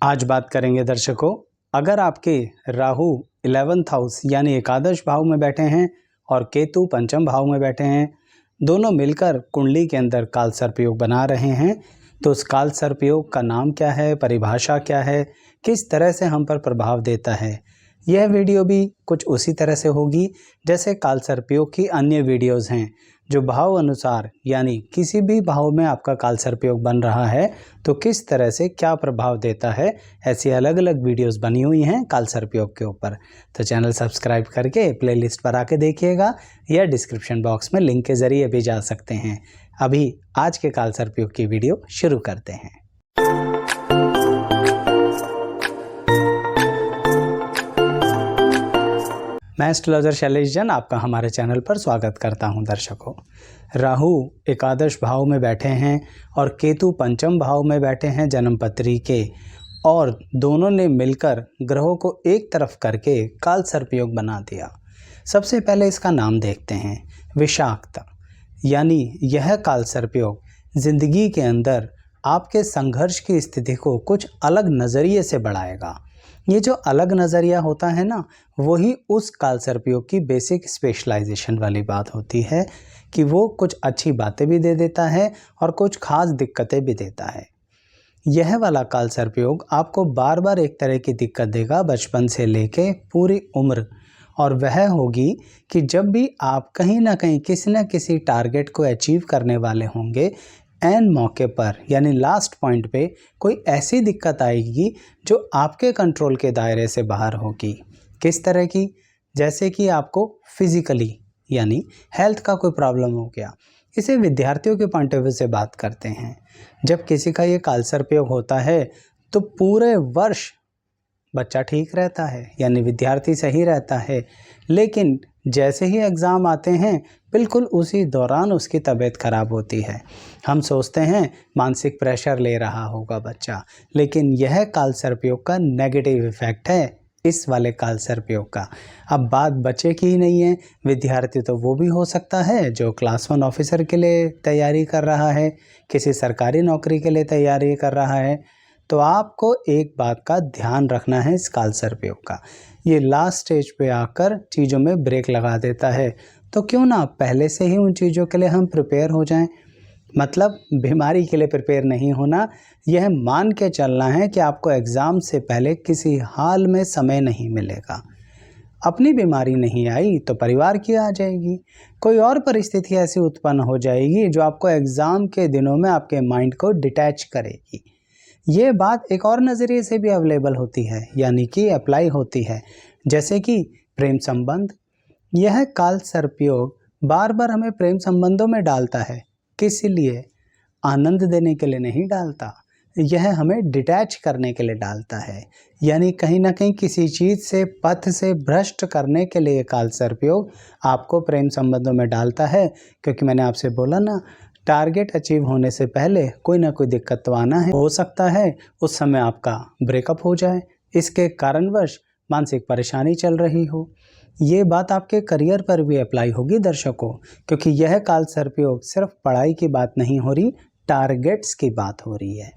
आज बात करेंगे दर्शकों, अगर आपके राहु 11th हाउस यानी एकादश भाव में बैठे हैं और केतु पंचम भाव में बैठे हैं, दोनों मिलकर कुंडली के अंदर काल सर्प योग बना रहे हैं, तो उस काल सर्प योग का नाम क्या है, परिभाषा क्या है, किस तरह से हम पर प्रभाव देता है। यह वीडियो भी कुछ उसी तरह से होगी जैसे काल सर्प योग की अन्य वीडियोज़ हैं, जो भाव अनुसार यानी किसी भी भाव में आपका काल सर्प योग बन रहा है तो किस तरह से क्या प्रभाव देता है, ऐसी अलग अलग वीडियोस बनी हुई हैं काल सर्प योग के ऊपर। तो चैनल सब्सक्राइब करके प्लेलिस्ट पर आके देखिएगा या डिस्क्रिप्शन बॉक्स में लिंक के ज़रिए भी जा सकते हैं। अभी आज के काल सर्प योग की वीडियो शुरू करते हैं। मैं एस्ट्रोलॉजर शैलेश जैन आपका हमारे चैनल पर स्वागत करता हूं। दर्शकों, राहु एकादश भाव में बैठे हैं और केतु पंचम भाव में बैठे हैं जन्मपत्री के, और दोनों ने मिलकर ग्रहों को एक तरफ करके काल सर्प योग बना दिया। सबसे पहले इसका नाम देखते हैं, विषाक्त। यानी यह काल सर्प योग जिंदगी के अंदर आपके संघर्ष की स्थिति को कुछ अलग नज़रिए से बढ़ाएगा। ये जो अलग नज़रिया होता है ना, वही उस काल सर्प योग की बेसिक स्पेशलाइजेशन वाली बात होती है कि वो कुछ अच्छी बातें भी दे देता है और कुछ खास दिक्कतें भी देता है। यह वाला काल सर्प योग आपको बार बार एक तरह की दिक्कत देगा बचपन से लेके पूरी उम्र, और वह होगी कि जब भी आप कहीं ना कहीं किसी न किसी टारगेट को अचीव करने वाले होंगे, एन मौके पर यानी लास्ट पॉइंट पे कोई ऐसी दिक्कत आएगी जो आपके कंट्रोल के दायरे से बाहर होगी। किस तरह की? जैसे कि आपको फिजिकली यानी हेल्थ का कोई प्रॉब्लम हो गया। इसे विद्यार्थियों के पॉइंट ऑफ व्यू से बात करते हैं। जब किसी का ये काल सर्प योग होता है तो पूरे वर्ष बच्चा ठीक रहता है यानी विद्यार्थी सही रहता है, लेकिन जैसे ही एग्ज़ाम आते हैं बिल्कुल उसी दौरान उसकी तबीयत खराब होती है। हम सोचते हैं मानसिक प्रेशर ले रहा होगा बच्चा, लेकिन यह काल सर्प योग का नेगेटिव इफेक्ट है इस वाले काल सर्प योग का। अब बात बच्चे की ही नहीं है, विद्यार्थी तो वो भी हो सकता है जो क्लास 1 ऑफिसर के लिए तैयारी कर रहा है, किसी सरकारी नौकरी के लिए तैयारी कर रहा है। तो आपको एक बात का ध्यान रखना है, इस काल सर्प योग का ये लास्ट स्टेज पे आकर चीज़ों में ब्रेक लगा देता है। तो क्यों ना पहले से ही उन चीज़ों के लिए हम प्रिपेयर हो जाएं। मतलब बीमारी के लिए प्रिपेयर नहीं होना, यह मान के चलना है कि आपको एग्ज़ाम से पहले किसी हाल में समय नहीं मिलेगा। अपनी बीमारी नहीं आई तो परिवार की आ जाएगी, कोई और परिस्थिति ऐसी उत्पन्न हो जाएगी जो आपको एग्ज़ाम के दिनों में आपके माइंड को डिटैच करेगी। ये बात एक और नज़रिए से भी अवेलेबल होती है, यानी कि अप्लाई होती है, जैसे कि प्रेम संबंध। यह काल सर्प योग बार बार हमें प्रेम संबंधों में डालता है, किस लिए? आनंद देने के लिए नहीं डालता, यह हमें डिटैच करने के लिए डालता है। यानी कहीं ना कहीं किसी चीज़ से, पथ से भ्रष्ट करने के लिए काल सर्प योग आपको प्रेम संबंधों में डालता है। क्योंकि मैंने आपसे बोला ना, टारगेट अचीव होने से पहले कोई ना कोई दिक्कत तो आना है। हो सकता है उस समय आपका ब्रेकअप हो जाए, इसके कारणवश मानसिक परेशानी चल रही हो। ये बात आपके करियर पर भी अप्लाई होगी दर्शकों, क्योंकि यह काल सर्प योग सिर्फ पढ़ाई की बात नहीं हो रही, टारगेट्स की बात हो रही है।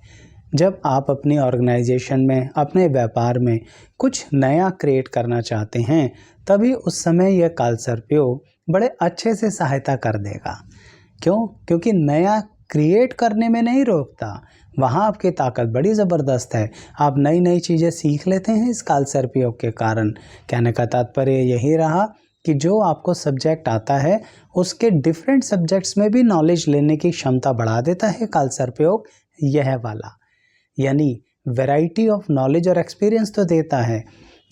जब आप अपनी ऑर्गेनाइजेशन में, अपने व्यापार में कुछ नया क्रिएट करना चाहते हैं, तभी उस समय यह काल सर्प योग बड़े अच्छे से सहायता कर देगा। क्यों? क्योंकि नया क्रिएट करने में नहीं रोकता, वहाँ आपकी ताकत बड़ी ज़बरदस्त है। आप नई नई चीज़ें सीख लेते हैं इस काल सर्प योग के कारण। कहने का तात्पर्य यही रहा कि जो आपको सब्जेक्ट आता है उसके डिफरेंट सब्जेक्ट्स में भी नॉलेज लेने की क्षमता बढ़ा देता है काल सर्प योग यह वाला। यानी वैरायटी ऑफ नॉलेज और एक्सपीरियंस तो देता है,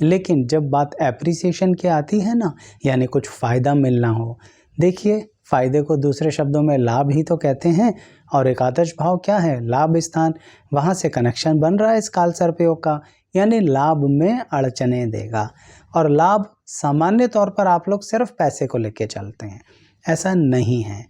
लेकिन जब बात एप्रिसिएशन की आती है ना, यानी कुछ फ़ायदा मिलना हो, देखिए फ़ायदे को दूसरे शब्दों में लाभ ही तो कहते हैं, और एकादश भाव क्या है? लाभ स्थान। वहाँ से कनेक्शन बन रहा है इस काल सर्प योग का, यानी लाभ में अड़चने देगा। और लाभ सामान्य तौर पर आप लोग सिर्फ पैसे को लेके चलते हैं, ऐसा नहीं है।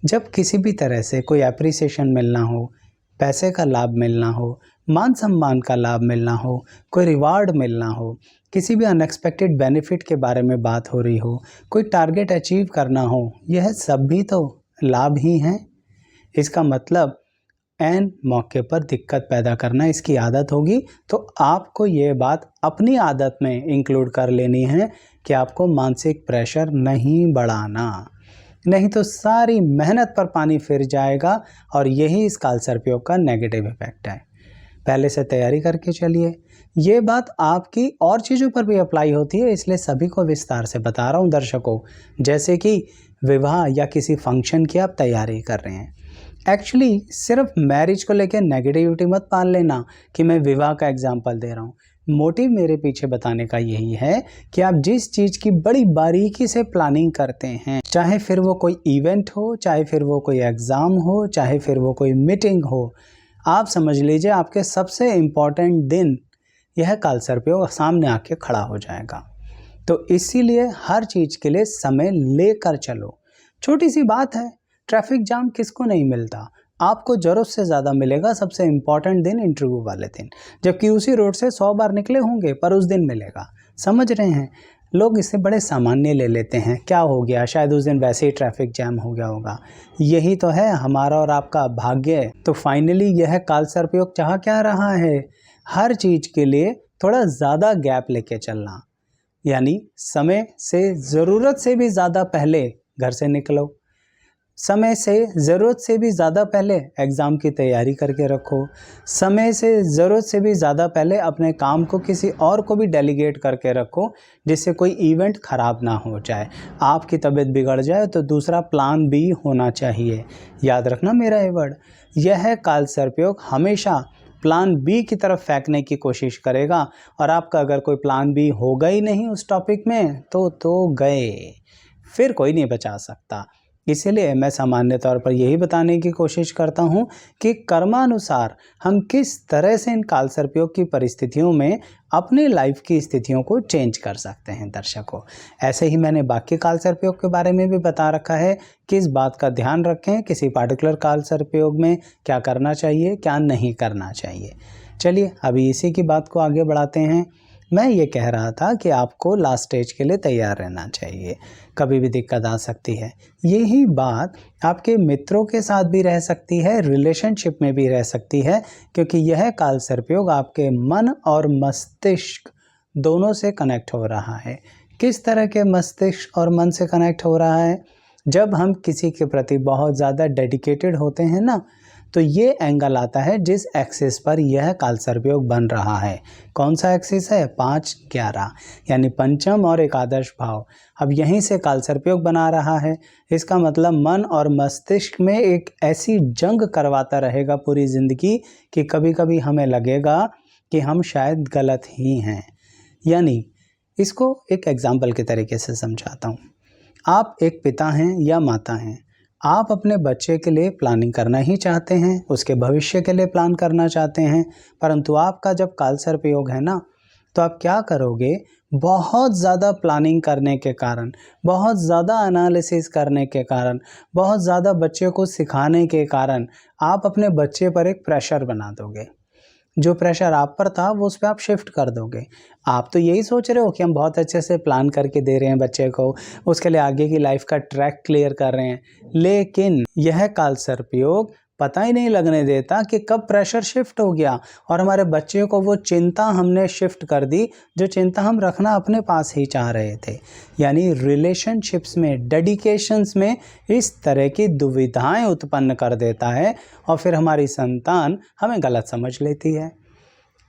जब किसी भी तरह से कोई एप्रिसिएशन मिलना हो, पैसे का लाभ मिलना हो, मान सम्मान का लाभ मिलना हो, कोई रिवार्ड मिलना हो, किसी भी अनएक्सपेक्टेड बेनिफिट के बारे में बात हो रही हो, कोई टारगेट अचीव करना हो, यह सब भी तो लाभ ही हैं। इसका मतलब ऐन मौके पर दिक्कत पैदा करना इसकी आदत होगी। तो आपको ये बात अपनी आदत में इंक्लूड कर लेनी है कि आपको मानसिक प्रेशर नहीं बढ़ाना, नहीं तो सारी मेहनत पर पानी फिर जाएगा और यही इस कालसर्पयोग का नेगेटिव इफेक्ट है। पहले से तैयारी करके चलिए। ये बात आपकी और चीज़ों पर भी अप्लाई होती है, इसलिए सभी को विस्तार से बता रहा हूँ दर्शकों। जैसे कि विवाह या किसी फंक्शन की आप तैयारी कर रहे हैं। एक्चुअली सिर्फ मैरिज को लेकर नेगेटिविटी मत पाल लेना कि मैं विवाह का एग्जाम्पल दे रहा हूँ। मोटिव मेरे पीछे बताने का यही है कि आप जिस चीज़ की बड़ी बारीकी से प्लानिंग करते हैं, चाहे फिर वो कोई इवेंट हो, चाहे फिर वो कोई एग्ज़ाम हो, चाहे फिर वो कोई मीटिंग हो, आप समझ लीजिए आपके सबसे इम्पॉर्टेंट दिन यह कालसर्पयोग सामने आके खड़ा हो जाएगा। तो इसीलिए हर चीज़ के लिए समय लेकर चलो। छोटी सी बात है, ट्रैफिक जाम किसको नहीं मिलता, आपको ज़रूरत से ज़्यादा मिलेगा सबसे इम्पॉर्टेंट दिन, इंटरव्यू वाले दिन, जबकि उसी रोड से 100 बार निकले होंगे पर उस दिन मिलेगा। समझ रहे हैं? लोग इसे बड़े सामान्य ले लेते हैं, क्या हो गया, शायद उस दिन वैसे ही ट्रैफिक जैम हो गया होगा। यही तो है हमारा और आपका भाग्य। तो फाइनली यह कालसर्पयोग चाह क्या रहा है, हर चीज़ के लिए थोड़ा ज़्यादा गैप लेके चलना, यानी समय से ज़रूरत से भी ज़्यादा पहले घर से निकलो, समय से ज़रूरत से भी ज़्यादा पहले एग्ज़ाम की तैयारी करके रखो, समय से ज़रूरत से भी ज़्यादा पहले अपने काम को किसी और को भी डेलीगेट करके रखो, जिससे कोई इवेंट ख़राब ना हो जाए। आपकी तबीयत बिगड़ जाए तो दूसरा प्लान बी होना चाहिए। याद रखना मेरा ये वर्ड, यह कालसर्पयोग हमेशा प्लान बी की तरफ फेंकने की कोशिश करेगा, और आपका अगर कोई प्लान बी होगा ही नहीं उस टॉपिक में तो गए, फिर कोई नहीं बचा सकता। इसीलिए मैं सामान्य तौर पर यही बताने की कोशिश करता हूँ कि कर्मानुसार हम किस तरह से इन कालसर्पयोग की परिस्थितियों में अपनी लाइफ की स्थितियों को चेंज कर सकते हैं दर्शकों। ऐसे ही मैंने बाकी कालसर्पयोग के बारे में भी बता रखा है कि इस बात का ध्यान रखें किसी पार्टिकुलर कालसर्पयोग में क्या करना चाहिए, क्या नहीं करना चाहिए। चलिए अभी इसी की बात को आगे बढ़ाते हैं। मैं ये कह रहा था कि आपको लास्ट स्टेज के लिए तैयार रहना चाहिए, कभी भी दिक्कत आ सकती है। यही बात आपके मित्रों के साथ भी रह सकती है, रिलेशनशिप में भी रह सकती है, क्योंकि यह कालसर्पयोग आपके मन और मस्तिष्क दोनों से कनेक्ट हो रहा है। किस तरह के मस्तिष्क और मन से कनेक्ट हो रहा है? जब हम किसी के प्रति बहुत ज़्यादा डेडिकेटेड होते हैं ना, तो ये एंगल आता है जिस एक्सिस पर यह कालसर्पयोग बन रहा है। कौन सा एक्सिस है? 5-11, यानी पंचम और एकादश भाव। अब यहीं से कालसर्पयोग बना रहा है। इसका मतलब मन और मस्तिष्क में एक ऐसी जंग करवाता रहेगा पूरी ज़िंदगी कि कभी कभी हमें लगेगा कि हम शायद गलत ही हैं। यानी इसको एक एग्जाम्पल के तरीके से समझाता हूँ। आप एक पिता हैं या माता हैं, आप अपने बच्चे के लिए प्लानिंग करना ही चाहते हैं, उसके भविष्य के लिए प्लान करना चाहते हैं, परंतु आपका जब कालसर्पयोग है ना, तो आप क्या करोगे? बहुत ज़्यादा प्लानिंग करने के कारण, बहुत ज़्यादा एनालिसिस करने के कारण, बहुत ज़्यादा बच्चे को सिखाने के कारण आप अपने बच्चे पर एक प्रेशर बना दोगे। जो प्रेशर आप पर था वो उस पर आप शिफ्ट कर दोगे। आप तो यही सोच रहे हो कि हम बहुत अच्छे से प्लान करके दे रहे हैं बच्चे को, उसके लिए आगे की लाइफ का ट्रैक क्लियर कर रहे हैं, लेकिन यह कालसर्पयोग पता ही नहीं लगने देता कि कब प्रेशर शिफ्ट हो गया और हमारे बच्चे को वो चिंता हमने शिफ्ट कर दी जो चिंता हम रखना अपने पास ही चाह रहे थे। यानी रिलेशनशिप्स में, डेडिकेशंस में इस तरह की दुविधाएं उत्पन्न कर देता है और फिर हमारी संतान हमें गलत समझ लेती है।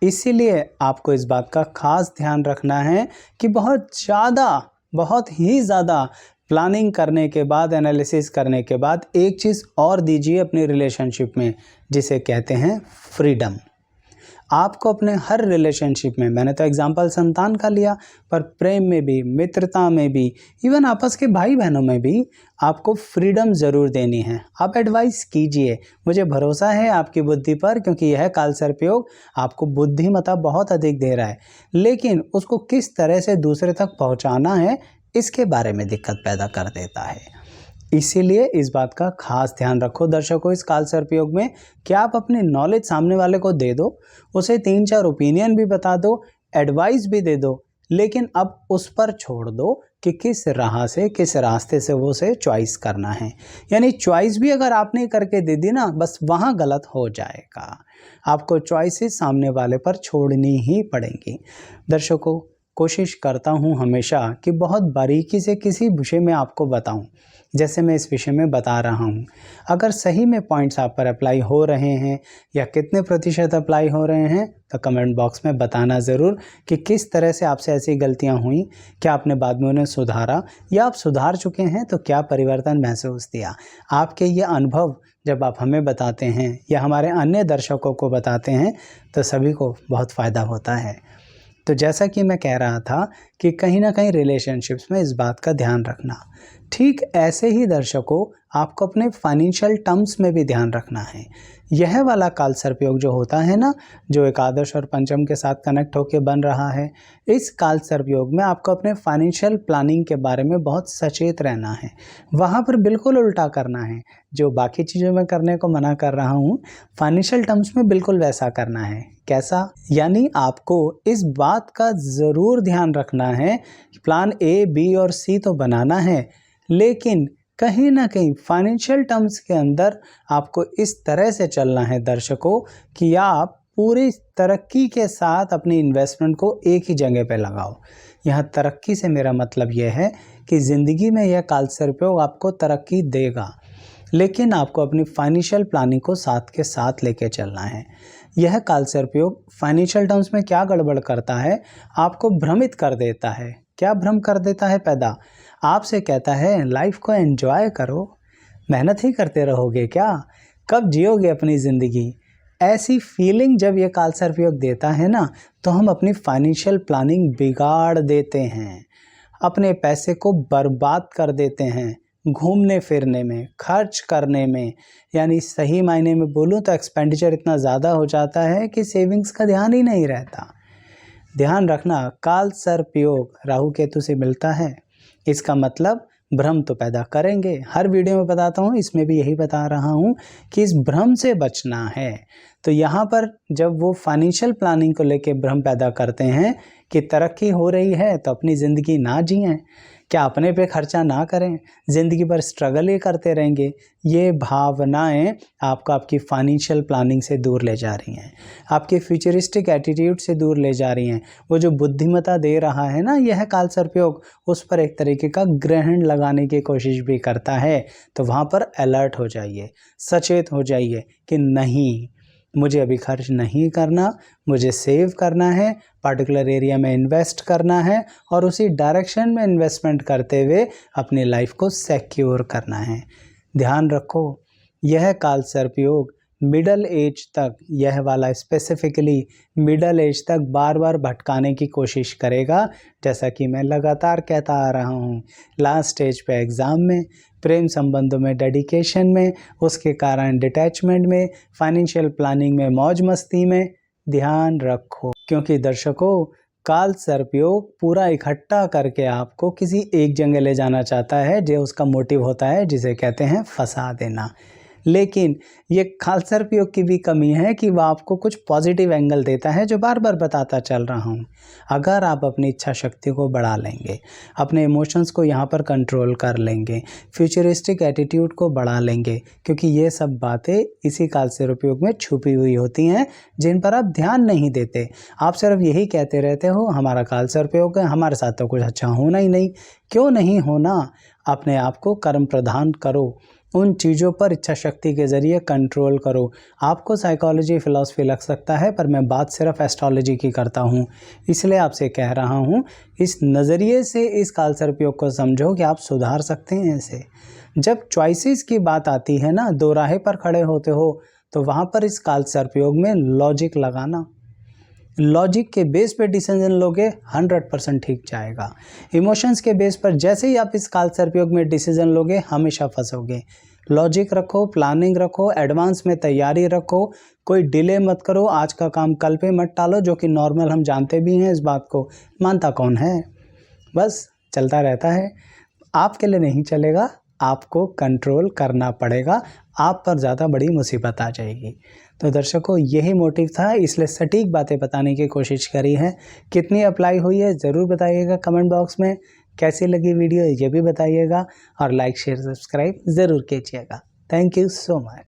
इसीलिए आपको इस बात का खास ध्यान रखना है कि बहुत ही ज़्यादा प्लानिंग करने के बाद, एनालिसिस करने के बाद एक चीज़ और दीजिए अपनी रिलेशनशिप में, जिसे कहते हैं फ्रीडम। आपको अपने हर रिलेशनशिप में, मैंने तो एग्जांपल संतान का लिया, पर प्रेम में भी, मित्रता में भी, इवन आपस के भाई बहनों में भी आपको फ्रीडम ज़रूर देनी है। आप एडवाइस कीजिए, मुझे भरोसा है आपकी बुद्धि पर, क्योंकि यह कालसर्पयोग आपको बुद्धिमत्ता बहुत अधिक दे रहा है, लेकिन उसको किस तरह से दूसरे तक पहुंचाना है इसके बारे में दिक्कत पैदा कर देता है। इसीलिए इस बात का खास ध्यान रखो दर्शकों इस कालसर्पयोग में कि आप अपनी नॉलेज सामने वाले को दे दो, उसे 3-4 ओपिनियन भी बता दो, एडवाइस भी दे दो, लेकिन अब उस पर छोड़ दो कि किस राह से, किस रास्ते से वो से चॉइस करना है। यानी चॉइस भी अगर आपने करके दे दी ना, बस वहाँ गलत हो जाएगा। आपको चॉइसेस सामने वाले पर छोड़नी ही पड़ेंगी। दर्शकों, कोशिश करता हूँ हमेशा कि बहुत बारीकी से किसी विषय में आपको बताऊँ, जैसे मैं इस विषय में बता रहा हूँ। अगर सही में पॉइंट्स आप पर अप्लाई हो रहे हैं या कितने प्रतिशत अप्लाई हो रहे हैं, तो कमेंट बॉक्स में बताना ज़रूर कि किस तरह से आपसे ऐसी गलतियाँ हुई, क्या आपने बाद में उन्हें सुधारा, या आप सुधार चुके हैं तो क्या परिवर्तन महसूस किया। आपके ये अनुभव जब आप हमें बताते हैं या हमारे अन्य दर्शकों को बताते हैं, तो सभी को बहुत फ़ायदा होता है। तो जैसा कि मैं कह रहा था कि कहीं ना कहीं रिलेशनशिप्स में इस बात का ध्यान रखना, ठीक ऐसे ही दर्शकों आपको अपने फाइनेंशियल टर्म्स में भी ध्यान रखना है। यह वाला काल सर्पयोग जो होता है ना, जो एकादश और पंचम के साथ कनेक्ट होकर बन रहा है, इस काल सर्पयोग में आपको अपने फाइनेंशियल प्लानिंग के बारे में बहुत सचेत रहना है। वहाँ पर बिल्कुल उल्टा करना है। जो बाकी चीज़ों में करने को मना कर रहा हूँ, फाइनेंशियल टर्म्स में बिल्कुल वैसा करना है। कैसा? यानी आपको इस बात का ज़रूर ध्यान रखना है कि प्लान ए, बी और सी तो बनाना है, लेकिन कहीं ना कहीं फाइनेंशियल टर्म्स के अंदर आपको इस तरह से चलना है दर्शकों कि आप पूरी तरक्की के साथ अपनी इन्वेस्टमेंट को एक ही जगह पे लगाओ। यहाँ तरक्की से मेरा मतलब यह है कि ज़िंदगी में यह काल सर्पयोग आपको तरक्की देगा, लेकिन आपको अपनी फाइनेंशियल प्लानिंग को साथ के साथ लेके चलना है। यह काल सर्पयोग फाइनेंशियल टर्म्स में क्या गड़बड़ करता है, आपको भ्रमित कर देता है। क्या भ्रम कर देता है पैदा? आपसे कहता है लाइफ को एंजॉय करो, मेहनत ही करते रहोगे क्या, कब जियोगे अपनी ज़िंदगी। ऐसी फीलिंग जब ये काल सर्पयोग देता है ना, तो हम अपनी फाइनेंशियल प्लानिंग बिगाड़ देते हैं, अपने पैसे को बर्बाद कर देते हैं घूमने फिरने में, खर्च करने में। यानी सही मायने में बोलूँ तो एक्सपेंडिचर इतना ज़्यादा हो जाता है कि सेविंग्स का ध्यान ही नहीं रहता। ध्यान रखना, काल सर्पयोग राहु केतु से मिलता है, इसका मतलब भ्रम तो पैदा करेंगे। हर वीडियो में बताता हूँ, इसमें भी यही बता रहा हूँ कि इस भ्रम से बचना है। तो यहाँ पर जब वो फाइनेंशियल प्लानिंग को लेके भ्रम पैदा करते हैं कि तरक्की हो रही है तो अपनी ज़िंदगी ना जिएं, क्या अपने पे खर्चा ना करें, ज़िंदगी भर स्ट्रगल ही करते रहेंगे, ये भावनाएं आपको आपकी फाइनेंशियल प्लानिंग से दूर ले जा रही हैं, आपके फ्यूचरिस्टिक एटीट्यूड से दूर ले जा रही हैं। वो जो बुद्धिमत्ता दे रहा है ना यह काल सर्पयोग, उस पर एक तरीके का ग्रहण लगाने की कोशिश भी करता है। तो वहाँ पर अलर्ट हो जाइए, सचेत हो जाइए कि नहीं, मुझे अभी खर्च नहीं करना, मुझे सेव करना है, पार्टिकुलर एरिया में इन्वेस्ट करना है और उसी डायरेक्शन में इन्वेस्टमेंट करते हुए अपनी लाइफ को सिक्योर करना है। ध्यान रखो, यह काल सर्पयोग मिडल एज तक, यह वाला स्पेसिफिकली मिडल एज तक बार बार भटकाने की कोशिश करेगा। जैसा कि मैं लगातार कहता आ रहा हूँ, लास्ट स्टेज पे एग्ज़ाम में, प्रेम संबंधों में डेडिकेशन में, उसके कारण डिटैचमेंट में, फाइनेंशियल प्लानिंग में, मौज मस्ती में। ध्यान रखो, क्योंकि दर्शकों काल सर्पयोग पूरा इकट्ठा करके आपको किसी एक जगह ले जाना चाहता है, जो उसका मोटिव होता है, जिसे कहते हैं फंसा देना। लेकिन ये काल सर्पयोग की भी कमी है कि वह आपको कुछ पॉजिटिव एंगल देता है, जो बार बार बताता चल रहा हूँ। अगर आप अपनी इच्छा शक्ति को बढ़ा लेंगे, अपने इमोशंस को यहाँ पर कंट्रोल कर लेंगे, फ्यूचरिस्टिक एटीट्यूड को बढ़ा लेंगे, क्योंकि ये सब बातें इसी काल सर्पयोग में छुपी हुई होती हैं, जिन पर आप ध्यान नहीं देते। आप सिर्फ यही कहते रहते हो हमारा काल सर्पयोग है, हमारे साथ तो कुछ अच्छा होना ही नहीं। क्यों नहीं होना? अपने आप को कर्म प्रधान करो, उन चीज़ों पर इच्छा शक्ति के ज़रिए कंट्रोल करो। आपको साइकोलॉजी फिलॉसफी लग सकता है, पर मैं बात सिर्फ एस्ट्रोलॉजी की करता हूँ, इसलिए आपसे कह रहा हूँ इस नज़रिए से इस काल सर्पयोग को समझो कि आप सुधार सकते हैं इसे। जब चॉइसेस की बात आती है ना, दो राहें पर खड़े होते हो, तो वहाँ पर इस काल सर्पयोग में लॉजिक लगाना, लॉजिक के बेस पे डिसीजन लोगे 100% ठीक जाएगा। इमोशंस के बेस पर जैसे ही आप इस काल सर्पयोग में डिसीजन लोगे हमेशा फंसोगे। लॉजिक रखो, प्लानिंग रखो, एडवांस में तैयारी रखो, कोई डिले मत करो, आज का काम कल पे मत टालो, जो कि नॉर्मल हम जानते भी हैं इस बात को, मानता कौन है, बस चलता रहता है। आपके लिए नहीं चलेगा, आपको कंट्रोल करना पड़ेगा, आप पर ज़्यादा बड़ी मुसीबत आ जाएगी। तो दर्शकों यही मोटिव था, इसलिए सटीक बातें बताने की कोशिश करी है। कितनी अप्लाई हुई है ज़रूर बताइएगा कमेंट बॉक्स में। कैसी लगी वीडियो ये भी बताइएगा और लाइक शेयर सब्सक्राइब ज़रूर कीजिएगा। Thank you so much.